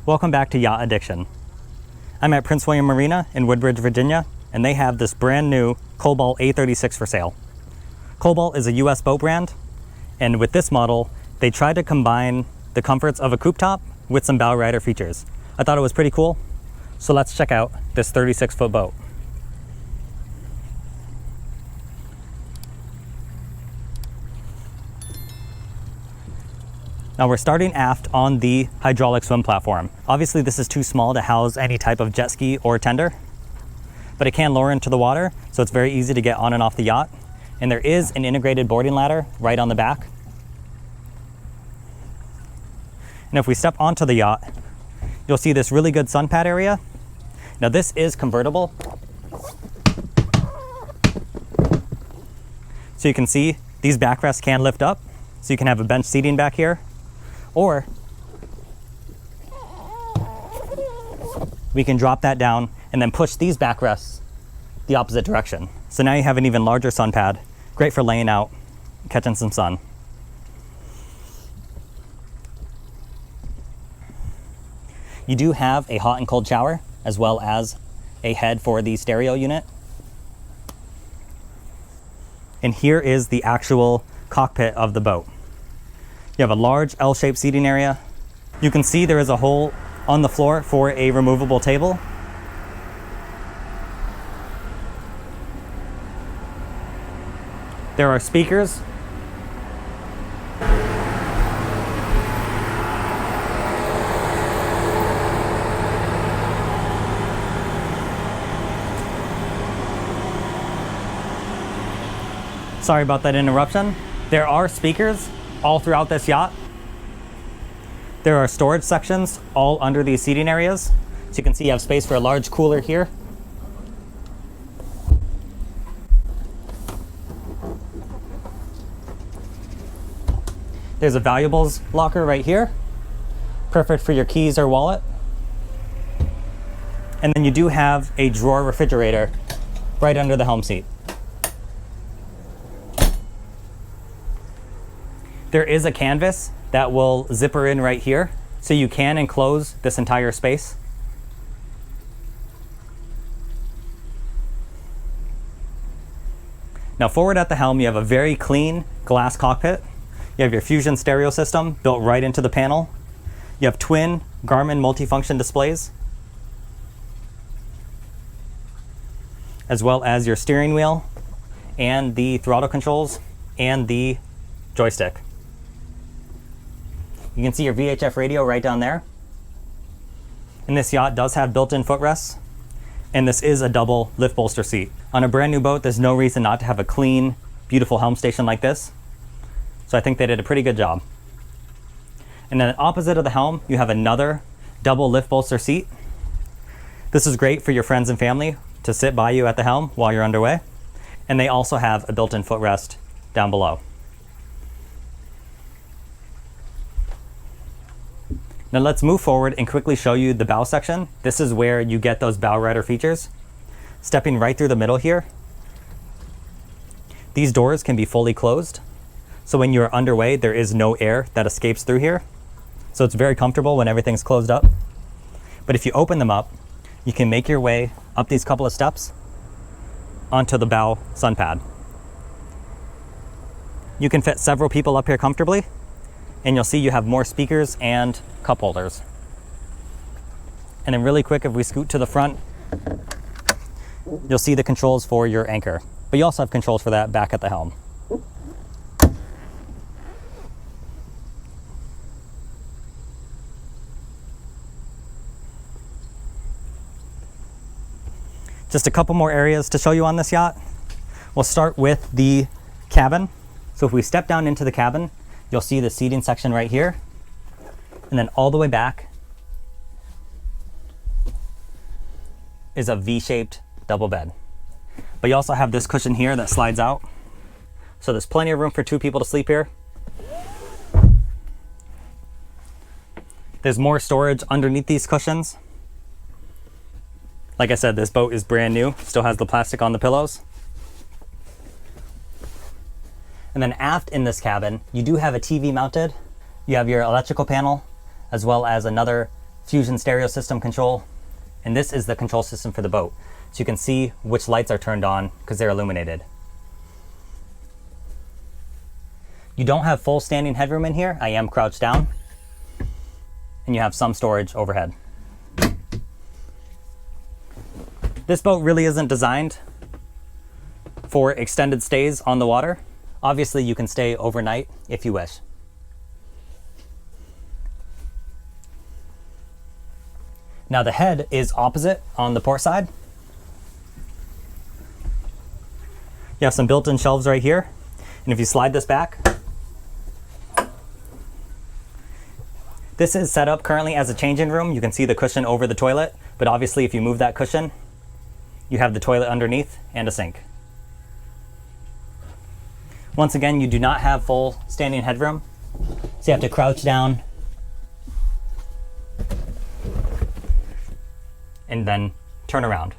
Welcome back to Yacht Addiction. I'm at Prince William Marina in Woodbridge, Virginia, and they have this brand new Cobalt A36 for sale. Cobalt is a US boat brand, and with this model, they tried to combine the comforts of a coupe top with some bow rider features. I thought it was pretty cool, so let's check out this 36-foot boat. Now we're starting aft on the hydraulic swim platform. Obviously this is too small to house any type of jet ski or tender, but it can lower into the water, so it's very easy to get on and off the yacht. And there is an integrated boarding ladder right on the back. And if we step onto the yacht, you'll see this really good sun pad area. Now this is convertible. So you can see these backrests can lift up, so you can have a bench seating back here. Or we can drop that down and then push these backrests the opposite direction. So now you have an even larger sun pad, great for laying out, catching some sun. You do have a hot and cold shower, as well as a head for the stereo unit. And here is the actual cockpit of the boat. You have a large L-shaped seating area. You can see there is a hole on the floor for a removable table. There are speakers. Sorry about that interruption. There are speakers all throughout this yacht. There are storage sections all under these seating areas. So you can see you have space for a large cooler here. There's a valuables locker right here, perfect for your keys or wallet. And then you do have a drawer refrigerator right under the helm seat. There is a canvas that will zipper in right here, so you can enclose this entire space. Now forward at the helm, you have a very clean glass cockpit. You have your Fusion stereo system built right into the panel. You have twin Garmin multifunction displays, as well as your steering wheel and the throttle controls and the joystick. You can see your VHF radio right down there. And this yacht does have built-in footrests, and this is a double lift bolster seat. On a brand new boat, there's no reason not to have a clean, beautiful helm station like this. So I think they did a pretty good job. And then opposite of the helm, you have another double lift bolster seat. This is great for your friends and family to sit by you at the helm while you're underway. And they also have a built-in footrest down below. Now let's move forward and quickly show you the bow section. This is where you get those bow rider features. Stepping right through the middle here, these doors can be fully closed. So when you're underway, there is no air that escapes through here. So it's very comfortable when everything's closed up. But if you open them up, you can make your way up these couple of steps onto the bow sun pad. You can fit several people up here comfortably, and you'll see you have more speakers and cup holders. And then really quick, if we scoot to the front, you'll see the controls for your anchor. But you also have controls for that back at the helm. Just a couple more areas to show you on this yacht. We'll start with the cabin. So if we step down into the cabin, you'll see the seating section right here. And then all the way back is a V-shaped double bed. But you also have this cushion here that slides out. So there's plenty of room for 2 people to sleep here. There's more storage underneath these cushions. Like I said, this boat is brand new, still has the plastic on the pillows. And then aft in this cabin, you do have a TV mounted. You have your electrical panel, as well as another Fusion stereo system control, and this is the control system for the boat. So you can see which lights are turned on because they're illuminated. You don't have full standing headroom in here. I am crouched down. And you have some storage overhead. This boat really isn't designed for extended stays on the water. Obviously, you can stay overnight if you wish. Now the head is opposite on the port side. You have some built-in shelves right here. And if you slide this back, this is set up currently as a changing room. You can see the cushion over the toilet, but obviously if you move that cushion, you have the toilet underneath and a sink. Once again, you do not have full standing headroom, so you have to crouch down and then turn around.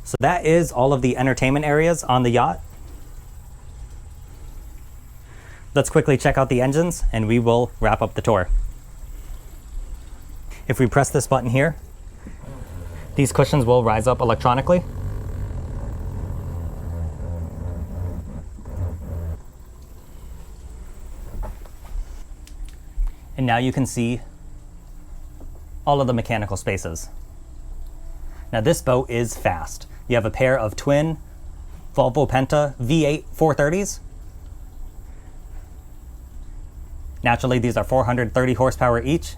So that is all of the entertainment areas on the yacht. Let's quickly check out the engines and we will wrap up the tour. If we press this button here, these cushions will rise up electronically. And now you can see all of the mechanical spaces. Now this boat is fast. You have a pair of twin Volvo Penta V8 430s. Naturally, these are 430 horsepower each.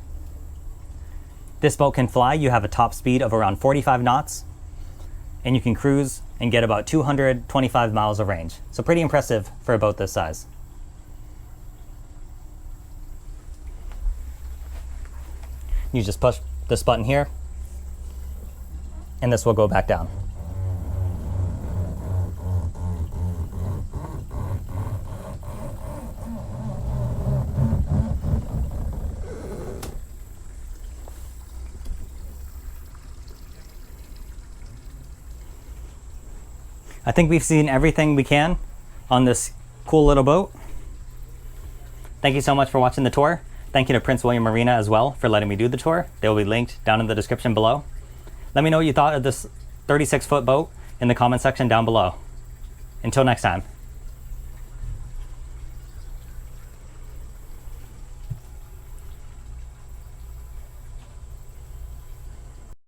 This boat can fly. You have a top speed of around 45 knots, and you can cruise and get about 225 miles of range. So pretty impressive for a boat this size. You just push this button here, and this will go back down. I think we've seen everything we can on this cool little boat. Thank you so much for watching the tour. Thank you to Prince William Marina as well for letting me do the tour. They will be linked down in the description below. Let me know what you thought of this 36-foot boat in the comment section down below. Until next time.